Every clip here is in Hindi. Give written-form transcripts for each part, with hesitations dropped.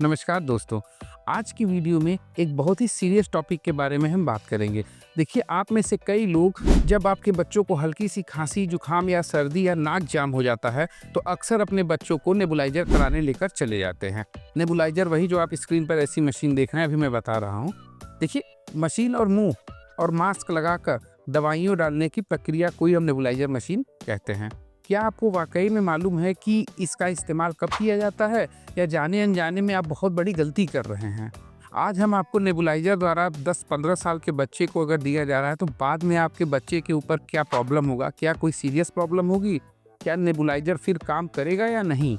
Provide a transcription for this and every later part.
नमस्कार दोस्तों। आज की वीडियो में एक बहुत ही सीरियस टॉपिक के बारे में हम बात करेंगे। देखिए, आप में से कई लोग जब आपके बच्चों को हल्की सी खांसी, जुकाम या सर्दी या नाक जाम हो जाता है तो अक्सर अपने बच्चों को नेबुलाइज़र कराने लेकर चले जाते हैं। नेबुलाइज़र वही जो आप स्क्रीन पर ऐसी मशीन देख रहे हैं, अभी मैं बता रहा हूँ। देखिए, मशीन और मुँह और मास्क लगाकर दवाइयों डालने की प्रक्रिया को ही हम नेबुलाइज़र मशीन कहते हैं। क्या आपको वाक़ई में मालूम है कि इसका इस्तेमाल कब किया जाता है, या जाने-अनजाने में आप बहुत बड़ी गलती कर रहे हैं? आज हम आपको नेबुलाइज़र द्वारा 10-15 साल के बच्चे को अगर दिया जा रहा है, तो बाद में आपके बच्चे के ऊपर क्या प्रॉब्लम होगा? क्या कोई सीरियस प्रॉब्लम होगी? क्या नेबुलाइज़र फिर काम करेगा या नहीं?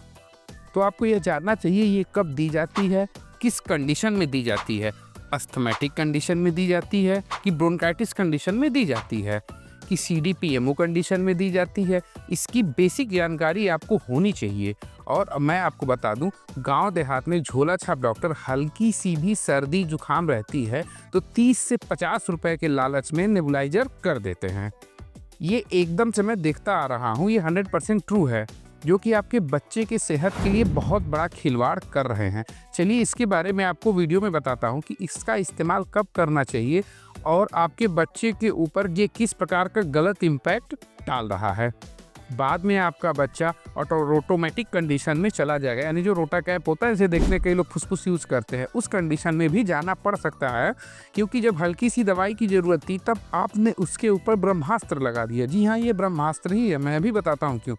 तो आपको ये जानना चाहिए ये कब दी जाती है, किस कंडीशन में दी जाती है। अस्थमैटिक कंडीशन में दी जाती है कि ब्रोंकाइटिस कंडीशन में दी जाती है कि सीडीपीएमओ कंडीशन में दी जाती है। इसकी बेसिक जानकारी आपको होनी चाहिए। और मैं आपको बता दूं, गांव देहात में झोला छाप डॉक्टर हल्की सी भी सर्दी जुकाम रहती है तो 30 से 50 रुपए के लालच में नेबुलाइजर कर देते हैं। ये एकदम से मैं देखता आ रहा हूँ, ये 100% ट्रू है, जो कि आपके बच्चे के सेहत के लिए बहुत बड़ा खिलवाड़ कर रहे हैं। चलिए इसके बारे में आपको वीडियो में बताता हूँ कि इसका इस्तेमाल कब करना चाहिए और आपके बच्चे के ऊपर ये किस प्रकार का गलत इम्पैक्ट डाल रहा है। बाद में आपका बच्चा ऑटोमेटिक कंडीशन में चला जाएगा, यानी जो रोटा कैप होता है, इसे देखने कई लोग फुसफुस यूज़ करते हैं, उस कंडीशन में भी जाना पड़ सकता है। क्योंकि जब हल्की सी दवाई की ज़रूरत थी तब आपने उसके ऊपर ब्रह्मास्त्र लगा दिया। जी हाँ, ये ब्रह्मास्त्र ही है, मैं भी बताता हूँ क्यों।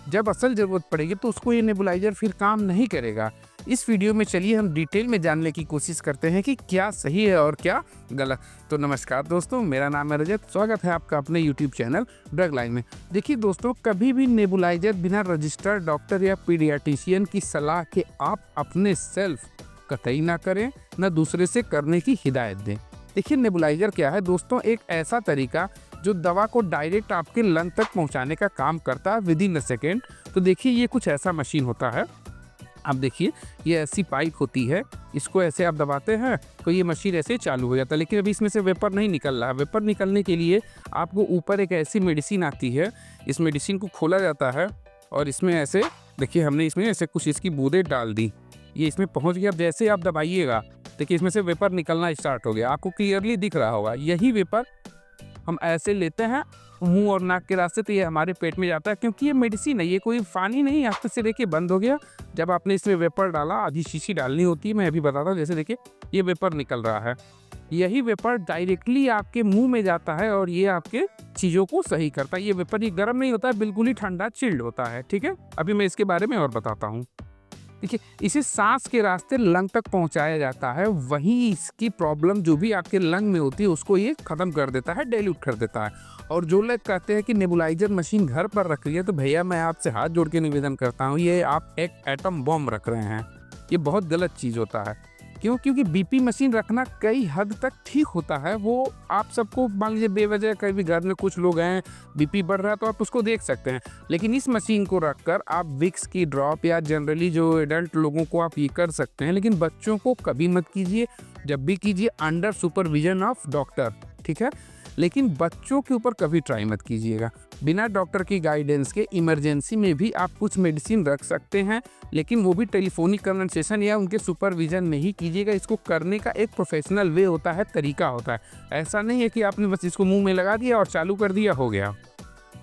जब असल ज़रूरत पड़ेगी तो उसको ये नेबुलाइज़र फिर काम नहीं करेगा। इस वीडियो में चलिए हम डिटेल में जानने की कोशिश करते हैं कि क्या सही है और क्या गलत। तो नमस्कार दोस्तों, मेरा नाम है रजत। स्वागत है आपका अपने यूट्यूब चैनल ड्रग लाइन में। देखिए दोस्तों, कभी भी नेबुलाइज़र बिना रजिस्टर्ड डॉक्टर या पीडियाट्रिशियन की सलाह के आप अपने सेल्फ कतई ना करें, न दूसरे से करने की हिदायत दें। देखिए, नेबुलाइज़र क्या है दोस्तों? एक ऐसा तरीका जो दवा को डायरेक्ट आपके लंग तक पहुंचाने का काम करता है विद इन अ सेकेंड। तो देखिए, ये कुछ ऐसा मशीन होता है। आप देखिए, ये ऐसी पाइप होती है, इसको ऐसे आप दबाते हैं तो ये मशीन ऐसे चालू हो जाता है। लेकिन अभी इसमें से वेपर नहीं निकल रहा है। वेपर निकलने के लिए आपको ऊपर एक ऐसी मेडिसिन आती है, इस मेडिसिन को खोला जाता है और इसमें ऐसे देखिए, हमने इसमें ऐसे कुछ इसकी बूंदें डाल दी, ये इसमें पहुँच गया। अब जैसे आप दबाइएगा, देखिए इसमें से वेपर निकलना स्टार्ट हो गया, आपको क्लियरली दिख रहा होगा। यही वेपर हम ऐसे लेते हैं मुंह और नाक के रास्ते, तो ये हमारे पेट में जाता है, क्योंकि ये मेडिसिन है, ये कोई पानी नहीं। हाथ से देखिए बंद हो गया। जब आपने इसमें वेपर डाला, आधी शीशी डालनी होती है, मैं अभी बताता हूँ। जैसे देखिए, ये वेपर निकल रहा है, यही वेपर डायरेक्टली आपके मुंह में जाता है और ये आपके चीज़ों को सही करता है। ये वेपर ये गर्म नहीं होता है, बिल्कुल ही ठंडा चिल्ड होता है। ठीक है, अभी मैं इसके बारे में और बताता हूँ। देखिए, इसे सांस के रास्ते लंग तक पहुंचाया जाता है। वहीं इसकी प्रॉब्लम जो भी आपके लंग में होती है उसको ये खत्म कर देता है, डाइल्यूट कर देता है। और जो लोग कहते हैं कि नेबुलाइजर मशीन घर पर रख रही है, तो भैया मैं आपसे हाथ जोड़ के निवेदन करता हूँ, ये आप एक एटम बॉम्ब रख रहे हैं। ये बहुत गलत चीज़ होता है। क्यों? क्योंकि बीपी मशीन रखना कई हद तक ठीक होता है। वो आप सबको मान लीजिए बेवजह कभी घर में कुछ लोग हैं, बीपी बढ़ रहा है तो आप उसको देख सकते हैं। लेकिन इस मशीन को रखकर आप विक्स की ड्रॉप या जनरली जो एडल्ट लोगों को आप ये कर सकते हैं, लेकिन बच्चों को कभी मत कीजिए। जब भी कीजिए अंडर सुपरविजन ऑफ डॉक्टर, ठीक है? लेकिन बच्चों के ऊपर कभी ट्राई मत कीजिएगा। बिना डॉक्टर की गाइडेंस के इमरजेंसी में भी आप कुछ मेडिसिन रख सकते हैं, लेकिन वो भी टेलीफोनिक कन्वर्सेशन या उनके सुपरविजन में ही कीजिएगा। इसको करने का एक प्रोफेशनल वे होता है, तरीका होता है। ऐसा नहीं है कि आपने बस इसको मुंह में लगा दिया और चालू कर दिया, हो गया।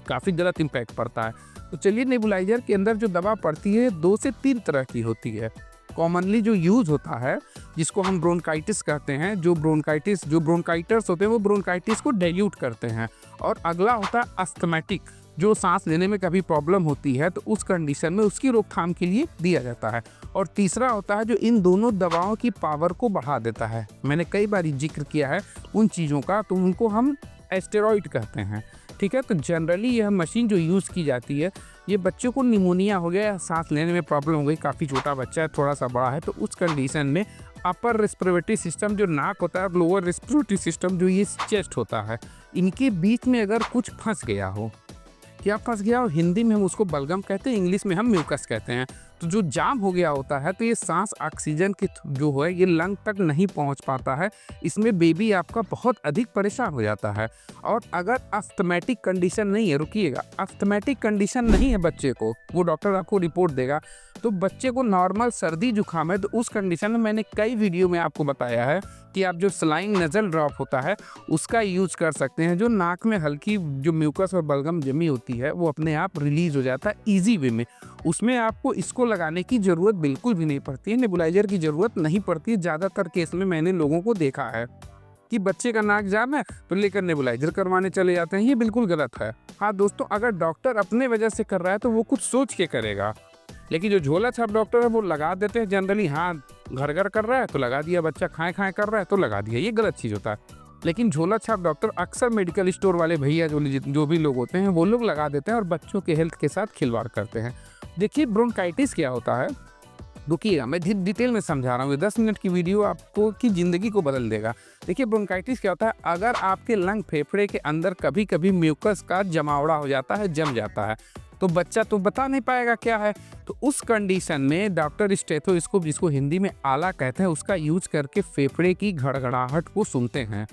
काफ़ी गलत इम्पैक्ट पड़ता है। तो चलिए, नेबुलाइजर के अंदर जो दवा पड़ती है 2 से 3 तरह की होती है। कॉमनली जो यूज़ होता है, जिसको हम ब्रोंकाइटिस कहते हैं, जो ब्रोंकाइटर्स होते हैं वो ब्रोंकाइटिस को डाइल्यूट करते हैं। और अगला होता है अस्थमैटिक, जो सांस लेने में कभी प्रॉब्लम होती है तो उस कंडीशन में उसकी रोकथाम के लिए दिया जाता है। और तीसरा होता है जो इन दोनों दवाओं की पावर को बढ़ा देता है। मैंने कई बार जिक्र किया है उन चीज़ों का, तो उनको हम एस्टेरॉइड कहते हैं। ठीक है, तो जनरली यह मशीन जो यूज़ की जाती है, ये बच्चों को निमोनिया हो गया, सांस लेने में प्रॉब्लम हो गई, काफ़ी छोटा बच्चा है, थोड़ा सा बड़ा है, तो उस कंडीशन में अपर रेस्पिरेटरी सिस्टम जो नाक होता है और लोअर रेस्पिरेटरी सिस्टम जो ये चेस्ट होता है, इनके बीच में अगर कुछ फंस गया हो, क्या फंस गया हो, हिंदी में हम उसको बलगम कहते हैं, इंग्लिश में हम म्यूकस कहते हैं। तो जो जाम हो गया होता है तो ये सांस ऑक्सीजन की जो है ये लंग तक नहीं पहुंच पाता है। इसमें बेबी आपका बहुत अधिक परेशान हो जाता है। और अगर अस्थमैटिक कंडीशन नहीं है, रुकिएगा, अस्थमैटिक कंडीशन नहीं है बच्चे को, वो डॉक्टर आपको रिपोर्ट देगा, तो बच्चे को नॉर्मल सर्दी जुकाम है तो उस कंडीशन में मैंने कई वीडियो में आपको बताया है कि आप जो सलाइन नज़ल ड्रॉप होता है उसका यूज कर सकते हैं। जो नाक में हल्की जो म्यूकस और बलगम जमी होती है वो अपने आप रिलीज हो जाता है ईजी वे में। उसमें आपको इसको लगाने की ज़रूरत बिल्कुल भी नहीं पड़ती है, नेबुलाइजर की ज़रूरत नहीं पड़ती है। ज़्यादातर केस में मैंने लोगों को देखा है कि बच्चे का नाक जाम है तो लेकर नेबुलाइजर करवाने चले जाते हैं, ये बिल्कुल गलत है। हाँ दोस्तों, अगर डॉक्टर अपने वजह से कर रहा है तो वो कुछ सोच के करेगा, लेकिन जो झोला छाप डॉक्टर है वो लगा देते हैं जनरली। हाँ, घर घर कर रहा है तो लगा दिया, बच्चा खाए खाए कर रहा है तो लगा दिया, ये गलत चीज़ होता है। लेकिन झोला छाप डॉक्टर अक्सर मेडिकल स्टोर वाले भैया जो भी लोग होते हैं वो लोग लगा देते हैं और बच्चों के हेल्थ के साथ खिलवाड़ करते हैं। देखिए ब्रोंकाइटिस क्या होता है, रुकिएगा मैं डिटेल में समझा रहा हूँ। 10 मिनट की वीडियो आपको की ज़िंदगी को बदल देगा। देखिए ब्रोंकाइटिस क्या होता है, अगर आपके लंग फेफड़े के अंदर कभी कभी म्यूकस का जमावड़ा हो जाता है, जम जाता है, तो बच्चा तो बता नहीं पाएगा क्या है। तो उस कंडीशन में डॉक्टर स्टेथोस्कोप, जिसको हिंदी में आला कहते हैं, उसका यूज करके फेफड़े की घड़घड़ाहट को सुनते हैं,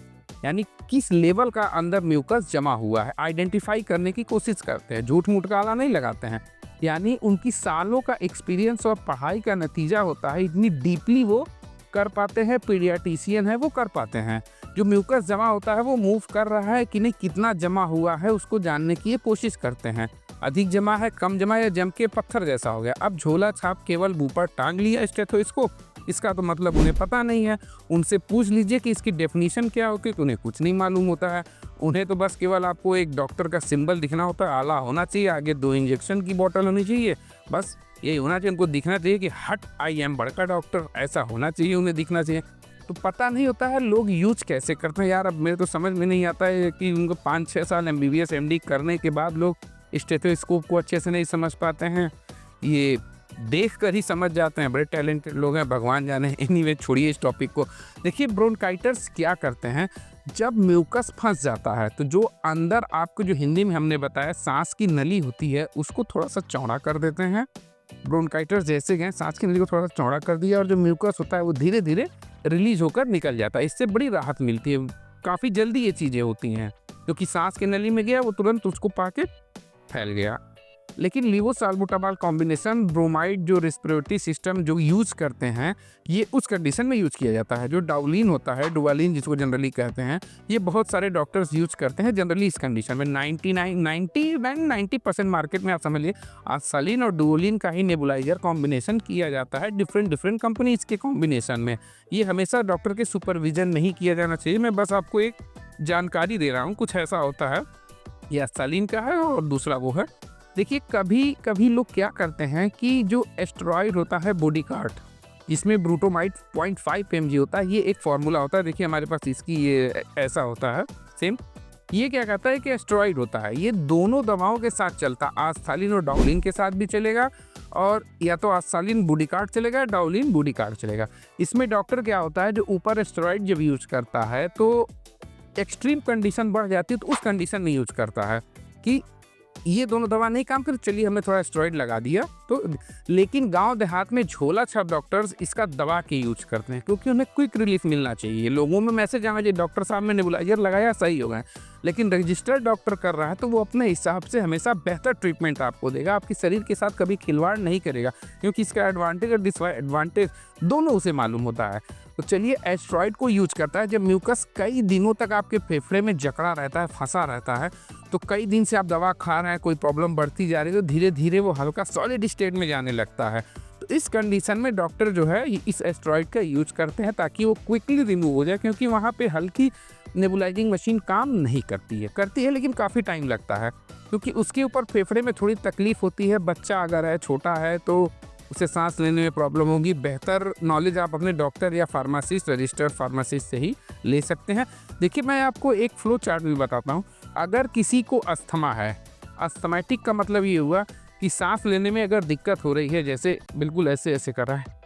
यानी किस लेवल का अंदर म्यूकस जमा हुआ है आइडेंटिफाई करने की कोशिश करते हैं। झूठ मूठ का आला नहीं लगाते हैं, यानी उनकी सालों का एक्सपीरियंस और पढ़ाई का नतीजा होता है। इतनी डीपली वो कर पाते हैं, पीडियाट्रिशियन है वो कर पाते हैं। जो म्यूकस जमा होता है वो मूव कर रहा है कि नहीं, कितना जमा हुआ है उसको जानने की ये कोशिश करते हैं। अधिक जमा है, कम जमा, या जम के पत्थर जैसा हो गया। अब झोला छाप केवल ऊपर टांग लिया स्टेथोस्कोप, इसका तो मतलब उन्हें पता नहीं है। उनसे पूछ लीजिए कि इसकी डेफिनेशन क्या होगी तो उन्हें कुछ नहीं मालूम होता है। उन्हें तो बस केवल आपको एक डॉक्टर का सिंबल दिखना होता है, आला होना चाहिए, आगे 2 इंजेक्शन की बोतल होनी चाहिए, बस यही होना चाहिए। उनको दिखना चाहिए कि हट आई एम बड़का डॉक्टर, ऐसा होना चाहिए, उन्हें दिखना चाहिए। तो पता नहीं होता है लोग यूज कैसे करते हैं यार। अब मेरे तो समझ में नहीं आता है कि उनको 5-6 साल MBBS MD करने के बाद लोग स्टेथोस्कोप को अच्छे से नहीं समझ पाते हैं। ये देख कर ही समझ जाते हैं, बड़े टैलेंटेड लोग हैं, भगवान जाने। एनीवे छोड़िए इस टॉपिक को। देखिए ब्रोंकाइटर्स क्या करते हैं, जब म्यूकस फंस जाता है तो जो अंदर आपको, जो हिंदी में हमने बताया सांस की नली होती है, उसको थोड़ा सा चौड़ा कर देते हैं। ब्रोंकाइटर्स जैसे गए, सांस की नली को थोड़ा सा चौड़ा कर दिया और जो म्यूकस होता है वो धीरे धीरे रिलीज होकर निकल जाता है। इससे बड़ी राहत मिलती है, काफ़ी जल्दी ये चीज़ें होती हैं, क्योंकि सांस की नली में गया वो तुरंत उसको पाके फैल गया। लेकिन लीवोसाल्बुटामॉल कॉम्बिनेशन ब्रोमाइड जो रेस्पिरेटरी सिस्टम जो यूज़ करते हैं, ये उस कंडीशन में यूज़ किया जाता है। जो डाउलिन होता है, डुवालिन जिसको जनरली कहते हैं, ये बहुत सारे डॉक्टर्स यूज़ करते हैं जनरली इस कंडीशन में। 90% मार्केट में आप समझ लीजिए आसालिन और डुओलिन का ही नेबुलाइजर कॉम्बिनेशन किया जाता है डिफरेंट कंपनीज के कॉम्बिनेशन में। ये हमेशा डॉक्टर के सुपरविजन नहीं किया जाना चाहिए। मैं बस आपको एक जानकारी दे रहा हूँ, कुछ ऐसा होता है। ये आसालिन का है और दूसरा वो है। देखिए कभी कभी लोग क्या करते हैं कि जो एस्टेरॉइड होता है बॉडीगार्ड, इसमें ब्रूटोमाइड 0.5 mg होता है, ये एक फार्मूला होता है। देखिए हमारे पास इसकी ये ऐसा होता है सेम। ये क्या कहता है कि एस्टेरॉइड होता है, ये दोनों दवाओं के साथ चलता है। आस्थालिन और डाउलिन के साथ भी चलेगा, और या तो आस्थालिन बॉडीगार्ड चलेगा, डाउलिन बॉडीगार्ड चलेगा। इसमें डॉक्टर क्या होता है, जो ऊपर एस्टेरॉइड जब यूज करता है तो एक्सट्रीम कंडीशन बढ़ जाती है तो उस कंडीशन में यूज करता है कि ये दोनों दवा नहीं काम कर, चलिए हमने थोड़ा स्टेरॉइड लगा दिया तो। लेकिन गांव देहात में झोला छाप डॉक्टर्स इसका दवा के यूज करते हैं, क्योंकि उन्हें क्विक रिलीफ मिलना चाहिए। लोगों में मैसेज आना चाहिए डॉक्टर साहब ने नेबुलाइजर लगाया, सही हो गए। लेकिन रजिस्टर्ड डॉक्टर कर रहा है तो वो अपने हिसाब से हमेशा बेहतर ट्रीटमेंट आपको देगा, आपके शरीर के साथ कभी खिलवाड़ नहीं करेगा, क्योंकि इसका एडवांटेज और डिसएडवांटेज दोनों उसे मालूम होता है। तो चलिए एस्टेरॉइड को यूज करता है जब म्यूकस कई दिनों तक आपके फेफड़े में जकड़ा रहता है, फंसा रहता है, तो कई दिन से आप दवा खा रहे हैं, कोई प्रॉब्लम बढ़ती जा रही है, तो धीरे धीरे वो हल्का सॉलिड स्टेट में जाने लगता है। तो इस कंडीशन में डॉक्टर जो है इस एस्टेरॉइड का यूज करते हैं ताकि वो क्विकली रिमूव हो जाए, क्योंकि वहाँ पे हल्की नेबुलाइजिंग मशीन काम नहीं करती है लेकिन काफ़ी टाइम लगता है, क्योंकि उसके ऊपर फेफड़े में थोड़ी तकलीफ होती है। बच्चा अगर है, छोटा है, तो उसे सांस लेने में प्रॉब्लम होगी। बेहतर नॉलेज आप अपने डॉक्टर या फार्मासिस्ट, रजिस्टर्ड फार्मासिस्ट से ही ले सकते हैं। देखिए मैं आपको एक फ्लो चार्ट भी बताता हूँ। अगर किसी को अस्थमा है, अस्थमैटिक का मतलब ये हुआ कि सांस लेने में अगर दिक्कत हो रही है, जैसे बिल्कुल ऐसे ऐसे कर रहा है,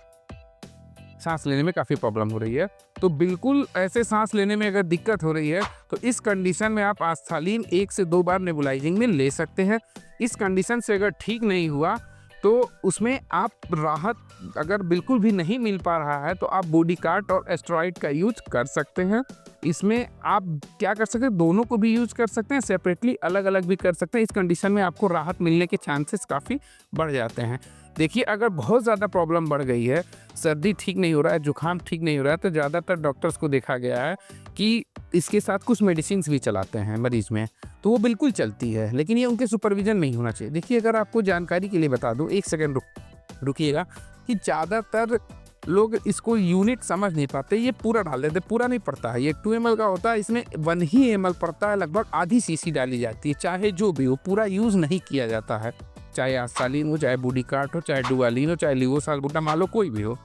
सांस लेने में काफ़ी प्रॉब्लम हो रही है, तो बिल्कुल ऐसे सांस लेने में अगर दिक्कत हो रही है तो इस कंडीशन में आप आस्थालीन 1 से 2 बार नेबुलाइजिंग में ले सकते हैं। इस कंडीशन से अगर ठीक नहीं हुआ तो उसमें आप राहत अगर बिल्कुल भी नहीं मिल पा रहा है तो आप बॉडीगार्ड और एस्टेरॉइड का यूज कर सकते हैं। इसमें आप क्या कर सकते हैं, दोनों को भी यूज कर सकते हैं, सेपरेटली अलग अलग भी कर सकते हैं। इस कंडीशन में आपको राहत मिलने के चांसेस काफ़ी बढ़ जाते हैं। देखिए, अगर बहुत ज़्यादा प्रॉब्लम बढ़ गई है, सर्दी ठीक नहीं हो रहा है, जुकाम ठीक नहीं हो रहा है, तो ज़्यादातर डॉक्टर्स को देखा गया है कि इसके साथ कुछ मेडिसिन्स भी चलाते हैं मरीज़ में, तो वो बिल्कुल चलती है, लेकिन ये उनके सुपरविज़न में ही होना चाहिए। देखिए, अगर आपको जानकारी के लिए बता दूँ, 1 सेकंड रुकिएगा, कि ज़्यादातर लोग इसको यूनिट समझ नहीं पाते, ये पूरा डाल देते, पूरा नहीं पड़ता है। ये 2 ml का होता है, इसमें 1 ही ml पड़ता है, लगभग आधी सीसी डाली जाती है, चाहे जो भी हो, पूरा यूज़ नहीं किया जाता है। चाहे आस्तालिन हो, चाहे बॉडीगार्ड हो, चाहे डुवालिन हो, चाहे लेवोसाल्बुटामॉल हो, कोई भी हो।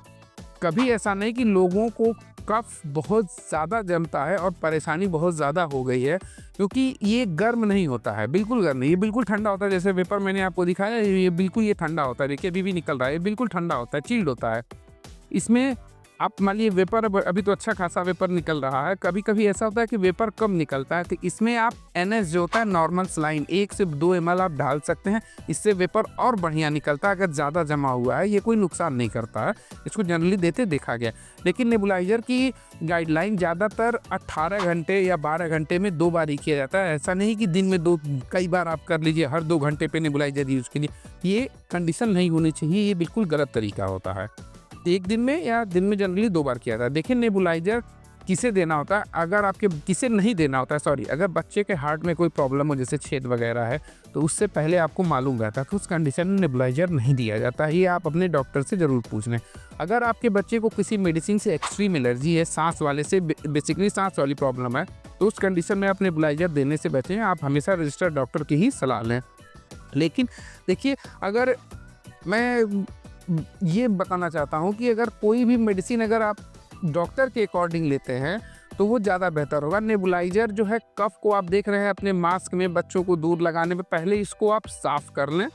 कभी ऐसा नहीं कि लोगों को कफ बहुत ज़्यादा जमता है और परेशानी बहुत ज़्यादा हो गई है, क्योंकि ये गर्म नहीं होता है, बिल्कुल गर्म नहीं, ये बिल्कुल ठंडा होता है। जैसे वेपर मैंने आपको दिखाया, ये बिल्कुल ये ठंडा होता है, देखिए अभी भी निकल रहा है, ये बिल्कुल ठंडा होता है, चिल्ड होता है। इसमें आप मान लीजिए वेपर अभी तो अच्छा खासा वेपर निकल रहा है, कभी कभी ऐसा होता है कि वेपर कम निकलता है, तो इसमें आप NS जो होता है नॉर्मल सलाइन 1 से 2 ml आप डाल सकते हैं, इससे वेपर और बढ़िया निकलता है। अगर ज़्यादा जमा हुआ है, ये कोई नुकसान नहीं करता है, इसको जनरली देते देखा गया। लेकिन नेबुलाइज़र की गाइडलाइन ज़्यादातर 18 घंटे या 12 घंटे में 2 बार ही किया जाता है। ऐसा नहीं कि दिन में कई बार आप कर लीजिए, हर 2 घंटे पे नेबुलाइज़र यूज़ कीजिए, ये कंडीशन नहीं होनी चाहिए, ये बिल्कुल गलत तरीका होता है। एक दिन में या दिन में जनरली 2 बार किया जाता है। देखिए, नेबुलाइज़र किसे देना होता है, अगर आपके किसे नहीं देना होता है, सॉरी, अगर बच्चे के हार्ट में कोई प्रॉब्लम हो, जैसे छेद वगैरह है, तो उससे पहले आपको मालूम रहता है, तो उस कंडीशन में नेबुलाइज़र नहीं दिया जाता है। ये आप अपने डॉक्टर से ज़रूर पूछ लें। अगर आपके बच्चे को किसी मेडिसिन से एक्सट्रीम एलर्जी है, सांस वाले से, बेसिकली सांस वाली प्रॉब्लम है, तो उस कंडीशन में आप नेबुलाइज़र देने से बचें। आप हमेशा रजिस्टर्ड डॉक्टर की ही सलाह लें। लेकिन देखिए, अगर मैं ये बताना चाहता हूँ कि अगर कोई भी मेडिसिन अगर आप डॉक्टर के अकॉर्डिंग लेते हैं तो वो ज़्यादा बेहतर होगा। नेबुलाइज़र जो है, कफ को आप देख रहे हैं अपने मास्क में बच्चों को दूर लगाने में पहले इसको आप साफ़ कर लें।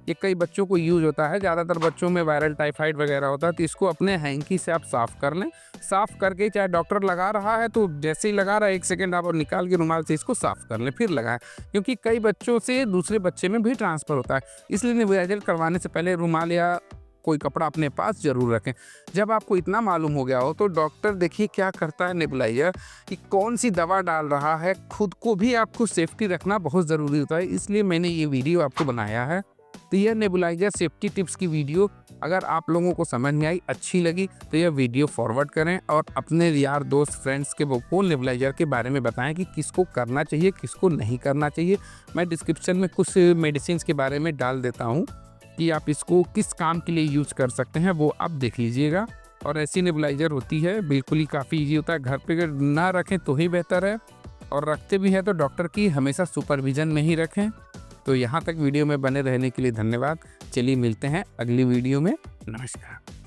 ये कई बच्चों को यूज़ होता है, ज़्यादातर बच्चों में वायरल टाइफाइड वगैरह होता है, तो इसको अपने हैंकी से आप साफ़ कर लें। साफ़ करके, चाहे डॉक्टर लगा रहा है तो जैसे ही लगा रहा है 1 सेकंड आप और निकाल के रुमाल से इसको साफ़ कर लें, फिर लगाएं, क्योंकि कई बच्चों से दूसरे बच्चे में भी ट्रांसफ़र होता है। इसलिए नेबुलाइज़र करवाने से पहले रुमाल या कोई कपड़ा अपने पास ज़रूर रखें। जब आपको इतना मालूम हो गया हो तो डॉक्टर देखिए क्या करता है नेबुलाइज़र, कि कौन सी दवा डाल रहा है, खुद को भी आपको सेफ्टी रखना बहुत ज़रूरी होता है, इसलिए मैंने ये वीडियो आपको बनाया है। तो यह नेबुलाइज़र सेफ्टी टिप्स की वीडियो अगर आप लोगों को समझ में आई, अच्छी लगी, तो यह वीडियो फॉरवर्ड करें और अपने यार दोस्त फ्रेंड्स के वो नेबुलाइज़र के बारे में बताएं कि किसको करना चाहिए, किसको नहीं करना चाहिए। मैं डिस्क्रिप्शन में कुछ मेडिसिन के बारे में डाल देता हूँ कि आप इसको किस काम के लिए यूज़ कर सकते हैं, वो आप देख लीजिएगा। और ऐसी नेबुलाइज़र होती है, बिल्कुल ही काफ़ी ईजी होता है, घर पे अगर ना रखें तो ही बेहतर है, और रखते भी हैं तो डॉक्टर की हमेशा सुपरविज़न में ही रखें। तो यहाँ तक वीडियो में बने रहने के लिए धन्यवाद। चलिए मिलते हैं अगली वीडियो में। नमस्कार।